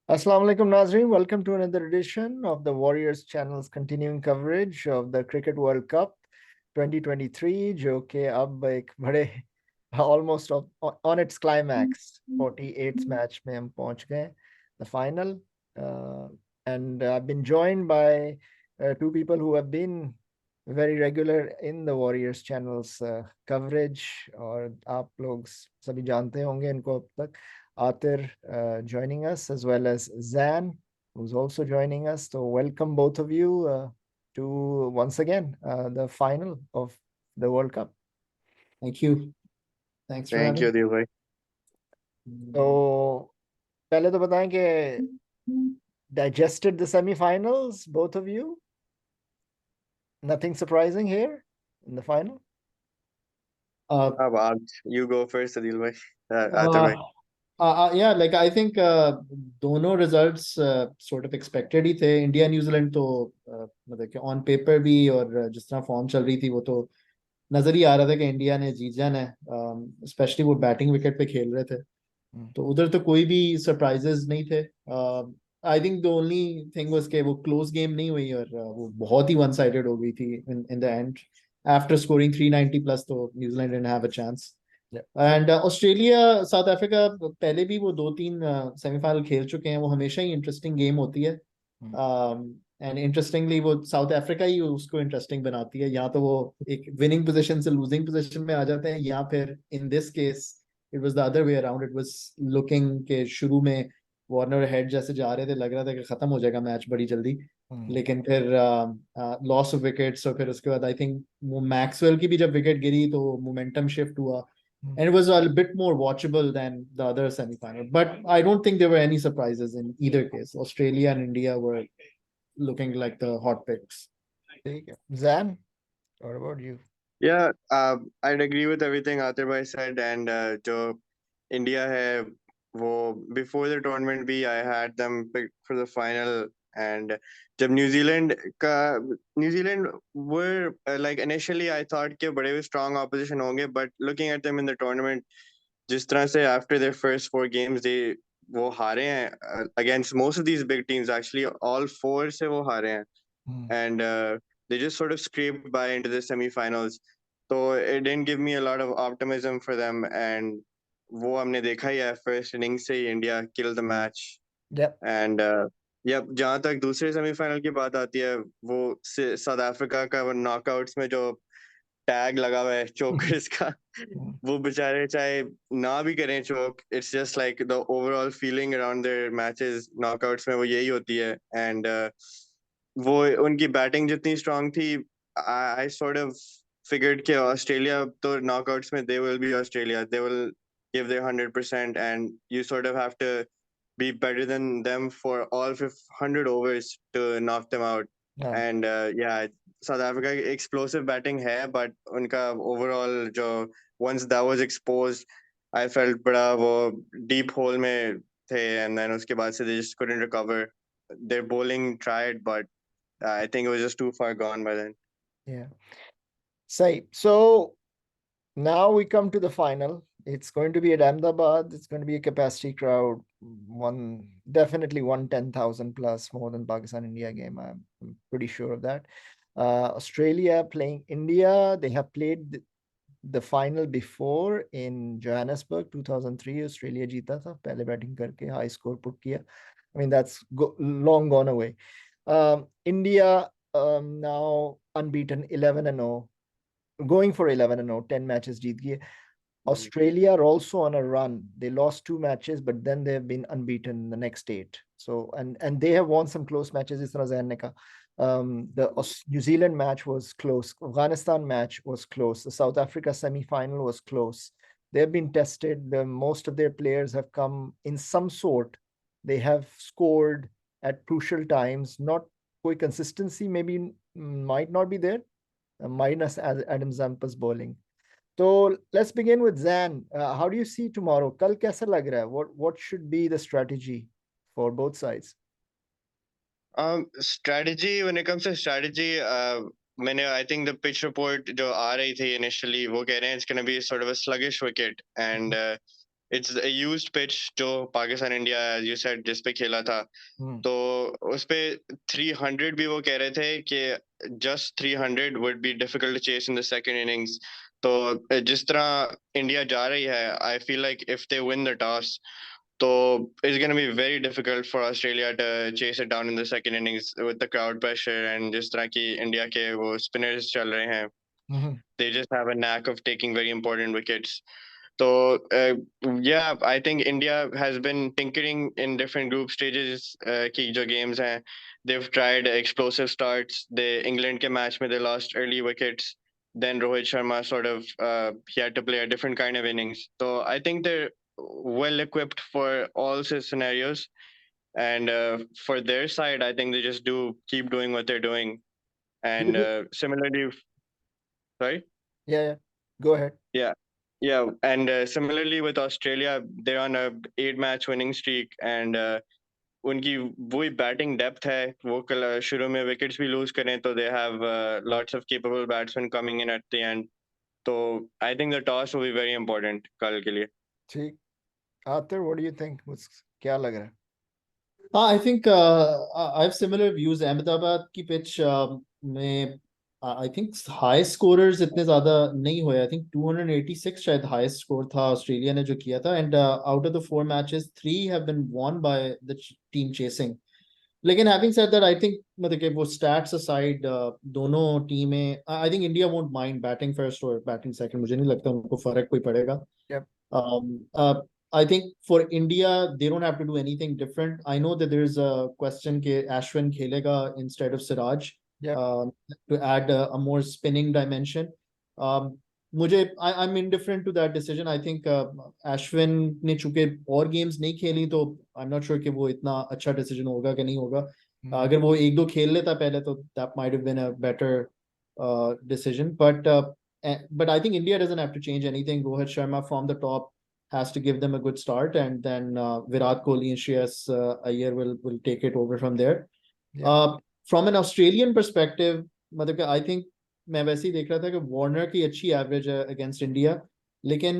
Assalamu alaikum Nazreen. Welcome to another edition of the Warriors channel's continuing coverage of the Cricket World Cup 2023 जो कि अब एक बड़े almost on its climax 48th match में हम पहुंच गए the final and I've been joined by two people who have been very regular in the Warriors channel's coverage और आप लोग सभी जानते होंगे इनको अब तक Aatir joining us, as well as Zain, who's also joining us. So welcome both of you to once again the final of the World Cup. Thank you. Thanks for Thank having you, Dev bhai. तो पहले तो बताएं कि digested the semi-finals, both of you. Nothing surprising here in the final. You go first, Adil bhai. Aatir bhai. Yeah, like I think दोनों results sort of expected ही थे. India New Zealand तो मतलब कि on paper भी और जिस तरह form चल रही थी वो तो नजर ही आ रहा था कि इंडिया ने जीत जाना है. Especially वो बैटिंग विकेट पे खेल रहे थे तो उधर तो कोई भी सरप्राइजेस नहीं थे. आई think the only thing was कि वो क्लोज गेम नहीं हुई और वो बहुत ही वन साइडेड हो गई थी in the end. After scoring 390 plus तो New Zealand didn't have a chance. And Australia South Africa पहले भी वो दो तीन सेमीफाइनल खेल चुके हैं. वो हमेशा ही इंटरेस्टिंग गेम होती है एंड इंटरेस्टिंगली वो साउथ अफ्रीका ही उसको इंटरेस्टिंग बनाती है. या तो वो एक विनिंग पोजीशन से लूजिंग पोजीशन में आ जाते हैं या फिर in this case it was the other way around. It was looking के शुरू में वार्नर हेड जैसे जा रहे थे, लग रहा था कि खत्म हो जाएगा मैच बड़ी जल्दी. लेकिन फिर लॉस ऑफ विकेट्स और फिर उसके बाद आई थिंक वो मैक्सवेल की भी जब विकेट गिरी तो मोमेंटम शिफ्ट हुआ and it was a bit more watchable than the other semi-final. But I don't think there were any surprises in either case. Australia and India were looking like the hot picks. Zan, what about you? Yeah, I'd agree with everything Aatir bhai said. And जो India है वो before the tournament भी I had them picked for the final. And जब New Zealand were like initially I thought कि बड़े strong opposition होंगे, but looking at them in the tournament जिस तरह से after their first 4 games they वो हारे हैं against most of these big teams. Actually all 4 से वो हारे हैं. And they just sort of scraped by into the semi-finals. So it didn't give me a lot of optimism for them. And वो हमने देखा ही है first innings से ही India killed the match. Yep. And जहाँ तक दूसरे सेमीफाइनल की बात आती है वो साउथ अफ्रीका का नॉकआउट्स में जो टैग लगा हुआ है चोकर्स का वो बेचारे चाहे ना भी करें choke it's just like the overall feeling around their matches knockouts में वो यही होती है. एंड वो उनकी बैटिंग जितनी स्ट्रांग थी आई सॉर्ट ऑफ figured कि ऑस्ट्रेलिया तो नॉकआउट्स में they will be Australia. They will give their 100% and you sort of have to be better than them for all 100 overs to knock them out. Yeah. And yeah, South Africa explosive batting है but उनका overall जो once that was exposed I felt बड़ा वो deep hole में थे and then उसके बाद से they just couldn't recover. Their bowling tried but I think it was just too far gone by then. Yeah. So now we come to the final. It's going to be at Ahmedabad. It's going to be a capacity crowd. Definitely 110,000 plus, more than Pakistan-India game. I'm pretty sure of that. Australia playing India. They have played the final before in Johannesburg 2003. Australia जीता था पहले batting करके high score put किया. I mean that's long gone away. India now unbeaten 11-0. Going for 11-0, 10 matches जीत गए. Australia are also on a run. They lost 2 matches, but then they have been unbeaten in the next 8. So and they have won some close matches. इस तरह Zain ने कहा. The New Zealand match was close. Afghanistan match was close. The South Africa semi-final was close. They have been tested. Most of their players have come in some sort. They have scored at crucial times. Not कोई consistency maybe might not be there. Minus Adam Zampa's bowling. So let's begin with Zain. How do you see tomorrow? कल कैसा लग रहा है? What should be the strategy for both sides? Strategy, when it comes to strategy, I think the pitch report जो आ रही थी initially वो कह रहे हैं it's going to be sort of a sluggish wicket and it's a used pitch जो Pakistan India as you said जिस पे खेला था हम्म, तो उस पे 300 भी वो कह रहे थे कि just 300 would be difficult to chase in the second innings. तो जिस तरह इंडिया जा रही है I feel like if they win the toss so it's going to be very difficult for Australia to chase it down in the second innings with the crowd pressure and जिस तरह की India के वो spinners चल रहे हैं हम्म, they just have a knack of taking very important wickets. So yeah, I think India has been tinkering in different group stages. की जो games हैं, they've tried explosive starts. The England के match में they lost early wickets. Then Rohit Sharma sort of he had to play a different kind of innings. So I think they're well equipped for all scenarios. And for their side, I think they just do keep doing what they're doing. Do you And think- similarly, sorry. yeah, go ahead. Yeah, yeah, and similarly with Australia, they're on a 8 match winning streak, and उनकी वही batting depth है वो कल शुरू में wickets भी lose करें तो they have lots of capable batsmen coming in at the end तो I think the toss will be very important कल के लिए ठीक, आतर, what do you think? क्या लग रहा है? I think I have similar views. Ahmedabad की pitch में I think high scorers इतने ज़्यादा नहीं हुए. I think 286 शायद highest score था ऑस्ट्रेलिया ने जो किया था. And out of the 4 matches, 3 have been won by the team chasing. लेकिन having said that, I think मतलब कि वो stats aside, दोनों टीमें, I think India won't mind batting first or batting second. मुझे नहीं लगता उनको फर्क कोई पड़ेगा. Yep. I think for India, they don't have to do anything different. I know that there's a question कि Ashwin खेलेगा instead of Siraj, Yep. to add a more spinning dimension. I'm indifferent to that decision. I think Ashwin ने चूंकि और games नहीं खेली तो I'm not sure कि वो इतना अच्छा decision होगा कि नहीं होगा. अगर वो एक दो खेल लेता पहले तो that might have been a better decision. But I think India doesn't have to change anything. Rohit Sharma from the top has to give them a good start, and then Virat Kohli and Shreyas Iyer will take it over from there. Yeah. From an Australian perspective, मतलब कि I think मैं वैसे ही देख रहा था कि Warner की अच्छी एवरेज है अगेंस्ट इंडिया, लेकिन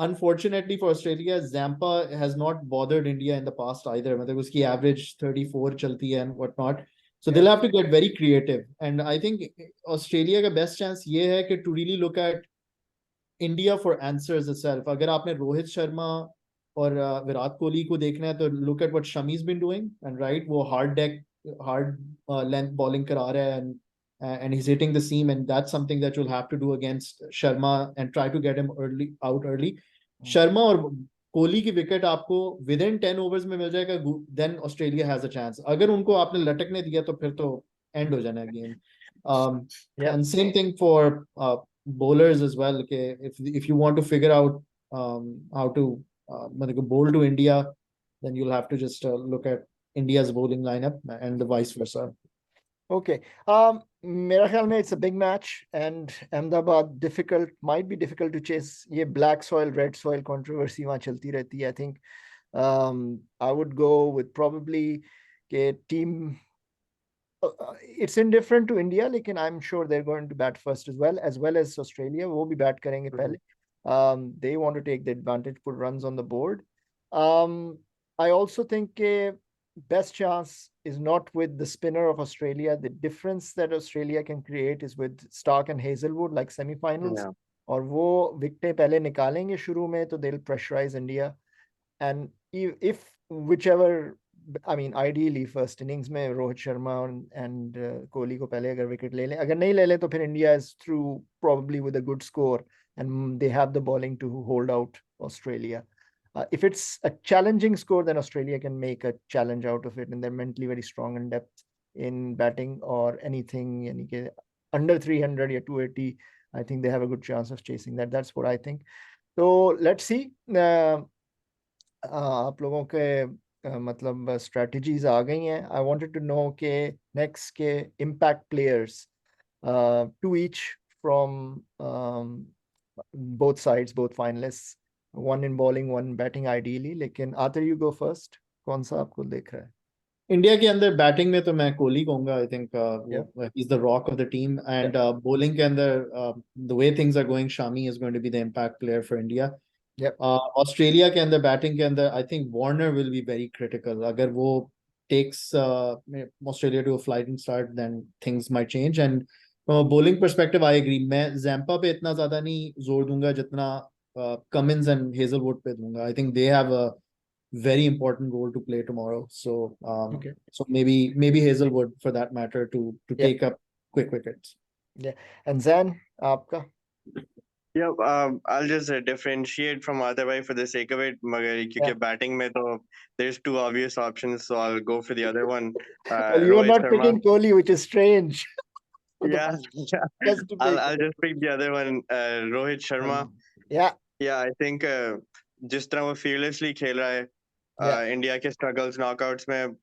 unfortunately for Australia, Zampa has not bothered India in the past either. मतलब उसकी एवरेज 34 चलती है and whatnot. So they'll have to get very creative. And I think Australia का best chance ये है कि to really look at India for answers itself. अगर आपने रोहित शर्मा और विराट कोहली को देखना है तो look at what Shami's been doing, and right वो hard length bowling करा रहा है, and he's hitting the seam, and that's something that you'll have to do against Sharma and try to get him out early. Sharma और कोहली की wicket आपको within 10 overs में मिल जाएगा, then Australia has a chance. अगर उनको आपने लटकने दिया तो फिर तो end हो जाना है game. Yeah. And same thing for bowlers as well. Okay, if you want to figure out how to bowl to India, then you'll have to just look at India's bowling lineup and the vice versa. Okay. मेरा ख्याल में it's a big match and Ahmedabad might be difficult to chase. ये black soil, red soil controversy वहाँ चलती रहती है. I think I would go with probably के team. It's indifferent to India, लेकिन I'm sure they're going to bat first as well as Australia. वो भी bat करेंगे पहले. They want to take the advantage, put runs on the board. I also think best chance is not with the spinner of Australia. The difference that Australia can create is with Stark and Hazelwood, like semi-finals. Yeah. और वो विकेटें पहले निकालेंगे शुरू में तो they'll pressurize India. And if whichever, I mean, ideally first innings में Rohit Sharma and Kohli को पहले अगर विकेट ले लें, अगर नहीं ले लें तो फिर India is through probably with a good score and they have the bowling to hold out Australia. If it's a challenging score, then Australia can make a challenge out of it, and they're mentally very strong in depth in batting or anything. यानी कि under 300 or 280, I think they have a good chance of chasing that. That's what I think. So let's see. आप लोगों के मतलब strategies आ गई हैं. I wanted to know के next के impact players, 2 each from both sides, both finalists. One in bowling, one batting ideally. लेकिन Aatir, you go first. कौन सा आपको देख रहा है? इंडिया के अंदर बैटिंग में तो मैं कोहली कहूंगा. I think he's the rock of the team, and bowling के अंदर the way things are going, Shami is going to be the impact player for India. Yep. Australia के अंदर बैटिंग के अंदर I think Warner will be very critical. अगर वो takes Australia to a flying start, then things might change. And from a bowling perspective, I agree. मैं Zampa पे इतना ज्यादा नहीं जोर दूंगा जितना Cummins and Hazelwood पे दूंगा. I think they have a very important role to play tomorrow. So Okay. so maybe Hazelwood for that matter to Yeah. take up quick wickets. Yeah. And Zain, आपका? Yeah, I'll just differentiate from Atabhai for the sake of it. मगर Yeah. क्योंकि batting में तो there's two obvious options, so I'll go for the other one. Well, you are Rohit not Sharma. picking Kohli, which is strange. For the Yeah, yeah. just to I'll pick. I'll just pick the other one. Rohit Sharma. Yeah. Yeah, I think जिस तरह वो fearlessly खेल रहा है, Yeah. India के struggles knockouts में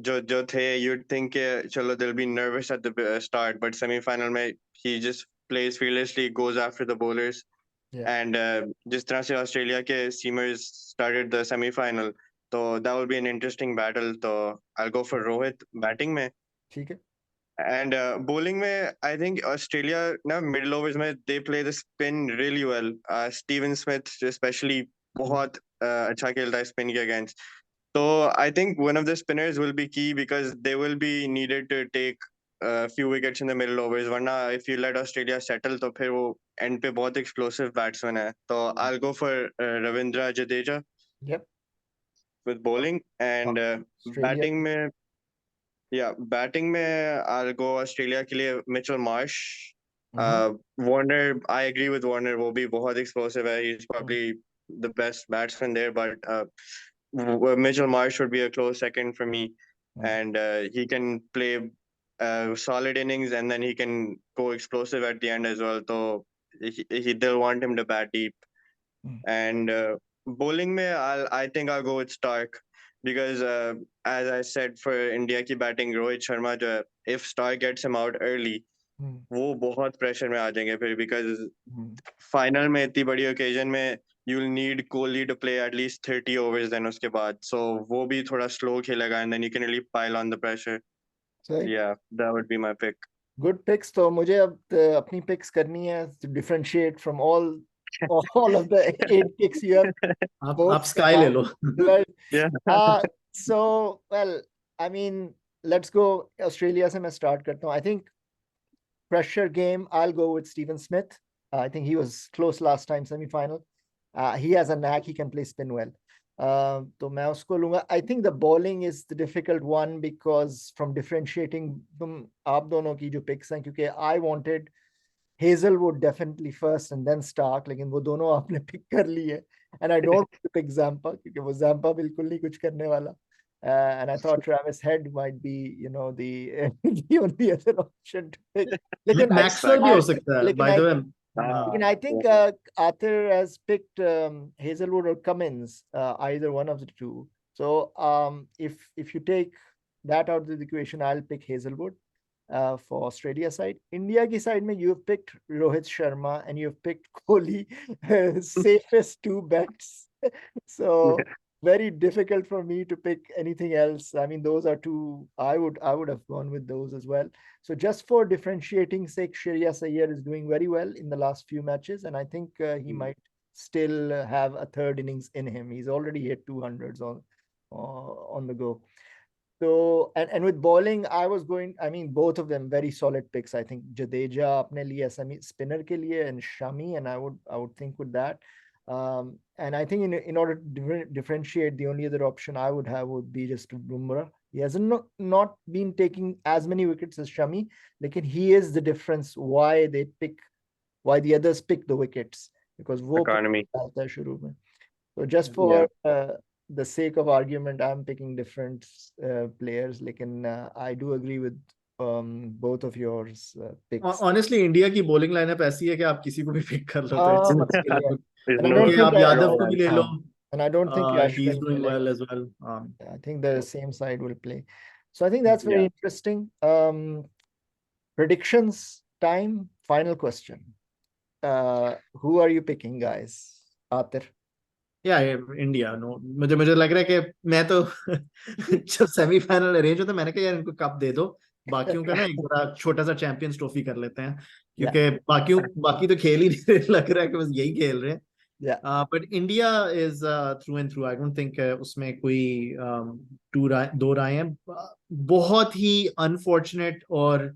जो जो थे, you'd think चलो they'll be nervous at the start, but semi-final में he just plays fearlessly, goes after the bowlers. Yeah. And जिस तरह से ऑस्ट्रेलिया के सीमर्स started the semi-final, तो that will be an interesting battle. तो I'll go for Rohit batting में. ठीक है. And bowling में I think Australia ना middle overs में they play the spin really well. Steven Smith especially बहुत अच्छा खेलता है spin के against. So I think one of the spinners will be key because they will be needed to take a few wickets in the middle overs. वरना if you let Australia settle तो फिर वो end पे बहुत explosive batsman है. So I'll go for Ravindra Jadeja Yep. with bowling and Australia. batting में I'll go Australia के लिए Mitchell Marsh. Mhm. Warner, I agree with Warner. वो भी बहुत explosive है. He's probably the best batsman there, but Mitchell Marsh would be a close second for me, and he can play solid innings and then he can go explosive at the end as well. So they'll want him to bat deep. And bowling में I think I'll go with Stark because as I said for India की batting Rohit Sharma जो है, if Stark gets him out early, वो बहुत pressure में आ जाएंगे फिर because final में इतनी बड़ी occasion में you'll need Kohli to play at least 30 overs then उसके बाद, so वो भी थोड़ा slow खेलेगा and then you can really pile on the pressure. सही. Yeah, that would be my pick. Good picks. तो मुझे अब अपनी picks करनी है to differentiate from all of the 8 picks you have. आप Sky ले लो. Yeah. So well, I mean, let's go Australia से मैं start करता हूँ. I think pressure game, I'll go with Steven Smith. I think he was close last time semi-final. He has a knack, he can play spin well. तो मैं उसको लूंगा. I think the bowling is the difficult one because from differentiating तुम आप दोनों की जो picks हैं, क्योंकि I wanted Hazelwood definitely first and then Stark, लेकिन वो दोनों आपने pick कर ली है. And I don't want to pick Zampa क्योंकि वो Zampa बिल्कुल नहीं कुछ करने वाला. And I thought Travis Head might be, the the only other option to pick. लेकिन Maxwell भी हो सकता है, by the way. लेकिन I think Aatir has picked Hazelwood or Cummins, either one of the two. So if you take that out of the equation, I'll pick Hazelwood for Australia side. India ki side mein, you have picked Rohit Sharma and you have picked Kohli, safest two bets. So very difficult for me to pick anything else. I mean, those are two. I would have gone with those as well. So just for differentiating sake, Shreyas Iyer is doing very well in the last few matches, and I think he might still have a third innings in him. He's already hit 200s on the go. So and with bowling, I mean, both of them very solid picks. I think Jadeja apne liye semi spinner ke liye and Shami, and I would think with that. And I think in order to differentiate, the only other option I would have would be just Bumrah. He hasn't not been taking as many wickets as Shami, like he is the difference why the others pick the wickets because वो Economy. शुरू में. So just for the sake of argument, I'm picking different players. लेकिन I do agree with both of yours picks. Honestly, India की bowling lineup ऐसी है कि आप किसी को भी pick कर लो तो it's good. There's And I no don't क्योंकि think आप यादव को भी ले लो. and I don't think He's doing well as well. I think the same side will play. So I think that's very interesting. Predictions time. Final question. Who are you picking, guys? Aatir. Yeah, India. No, मुझे लग रहा है कि मैं तो जब semifinal arrange होता मैंने कहा यार इनको कप दे दो, बाकियों का ना एक बड़ा छोटा सा चैंपियंस ट्रॉफी कर लेते हैं क्योंकि बाकी तो खेल ही नहीं रहे, लग रहा है कि बस यही खेल रहे हैं. Yeah. But India is through and through. I don't think उसमें कोई दो राय हैं. बहुत ही अनफॉर्चुनेट और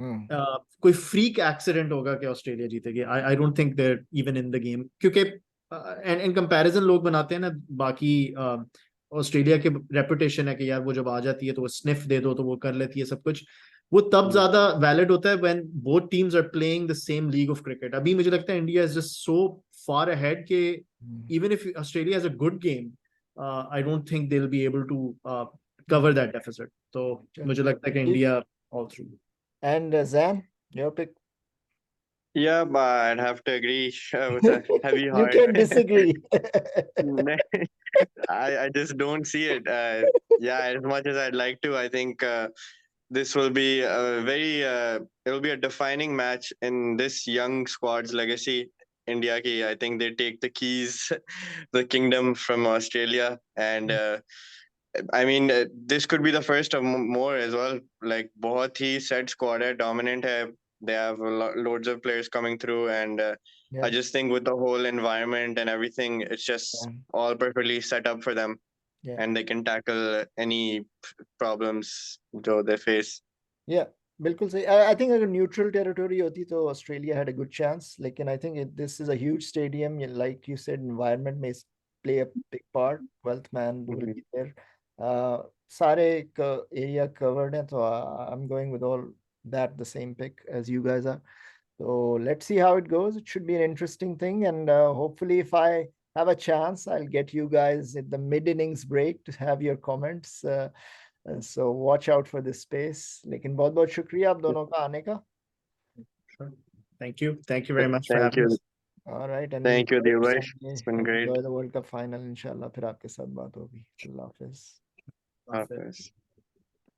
कोई फ्रीक एक्सीडेंट होगा कि ऑस्ट्रेलिया जीतेगी. I don't think there even in the game, क्योंकि इन कंपैरिजन लोग बनाते हैं ना बाकी ऑस्ट्रेलिया के रेपुटेशन है कि यार वो जब आ जाती है तो वो स्निफ दे दो तो वो कर लेती है सब कुछ. वो तब ज्यादा वैलिड होता है when both teams are playing the same league of cricket. अभी मुझे लगता है India is just so far ahead कि even if Australia has a good game, I don't think they will be able to cover that deficit. तो मुझे लगता है कि India all through. And Zan, your pick. Yeah, but I'd have to agree with a heavy You heart. can disagree. I just don't see it. Yeah, as much as I'd like to, I think this will be a very it'll be a defining match in this young squad's legacy. India ki, I think they take the keys, the kingdom from Australia, and I mean this could be the first of more as well. Like बहुत ही set squad है, dominant है. They have loads of players coming through, and Yeah. I just think with the whole environment and everything, it's just all perfectly set up for them, Yeah. and they can tackle any problems जो they face. Yeah, बिल्कुल सही. I think अगर neutral territory होती तो Australia had a good chance. Leकिन I think this is a huge stadium. Like you said, environment may play a big part. 12th man will be there. सारे area covered हैं, so I'm going with all that, the same pick as you guys are. So let's see how it goes. It should be an interesting thing, and hopefully, if I have a chance, I'll get you guys at the mid-innings break to have your comments. So watch out for this space. लेकिन बहुत बहुत शुक्रिया आप दोनों का आने का. Sure. Thank you very much for Thank having you. us. All right, and Thank you, enjoy your Devash. Sunday It's been and great. enjoy the World Cup final. इंशाल्लाह फिर आपके साथ बात होगी. अल्लाह हाफिज. Hafiz.